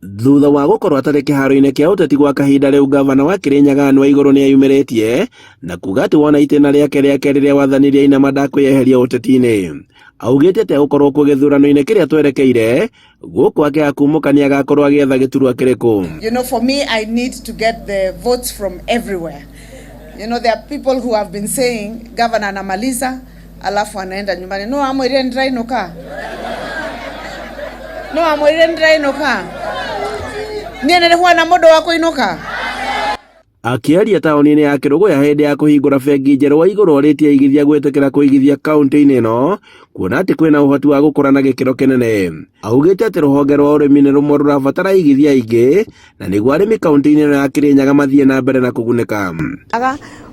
Thutha wa gukorwo atarĩ kĩharo-inĩ kĩa ũteti gwa kahinda rĩu, gavana wa Kirinyaga Anne Waigũrũ nĩayumĩrĩtie na kuga atĩ wona itĩna rĩake rĩa kerĩ rĩa wathani rĩa inama ndakwĩyeheria ũteti-inĩ. Augĩte atĩ gũkorwo kuo gĩthurano-inĩ kĩrĩa twerekeire gũkũ akĩaga kumũkania agakorwo agĩetha gĩturwa kĩrĩkũ. You know, for me, I need to get the votes from everywhere. You know, there are people who have been saying governor anamaliza alafu anaenda nyumbani. No amwire ndirainuka. No amwire ndirainuka. Niene huwa na modo wako inuka. Akĩaria taũni-inĩ ya Kĩrũgũya hĩndĩ ya kũhingũra bengi njerũ, Waigũrũ orĩtie aigithia gwĩtĩkĩra kũigithia kaunti-inĩ ĩno kuona atĩ kwĩna ũhoti wa gũkũra na gĩkĩro kĩnene. Augĩte atĩ rũhonge rwa ũrĩmi nĩ rũmwe rũrabatara aigithia aingĩ na nĩguo arĩmi kaunti-inĩ ĩno ya Kirinyaga mathiĩ na mbere na kũgunĩka.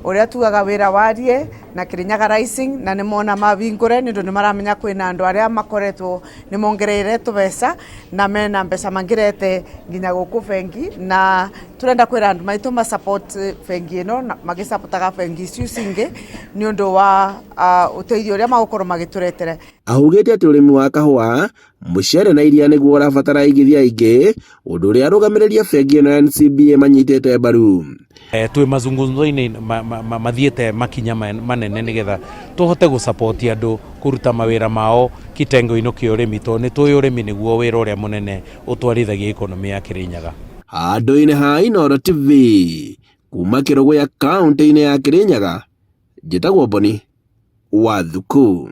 Uria tugaga wira warie na Kirinyaga Rising na nimona mavingure nĩ ndũ nĩmaramenya kwĩna andũ arĩa makoretwo nĩmongereire tũbeca na mena mbeca mangirete nginya gũkũ bengi, na turenda kwĩra andũ maitũ ma support bengi ĩno na magĩsupportaga bengi icio cingĩ nĩ ũndũ wa ũteithio ũrĩa magũkorwo magĩtũretere. Augĩte atĩ ũrĩmi wa kahũa, mũcere na iria nĩguo ũrabatara aigithia aingĩ, ũndũ ũrĩa arũgamĩrĩria bengi ĩno ya NCBA manyitĩte mbaru. Twĩ mazungumzo-inĩ mathiĩte makinya manene nĩgetha tũhote gũsupport andũ kũruta mawĩra mao kitengo-inĩ kĩa ũrĩmi, tondũ nĩ tũĩ ũrĩmi nĩguo wĩra ũrĩa mũnene ũtwarithagia economy ya Kirinyaga. Handũ-inĩ ha Inooro TV kuma Kĩrũgũya kaunti-inĩ ya Kirinyaga, njĩtagwo Boni Wathuku.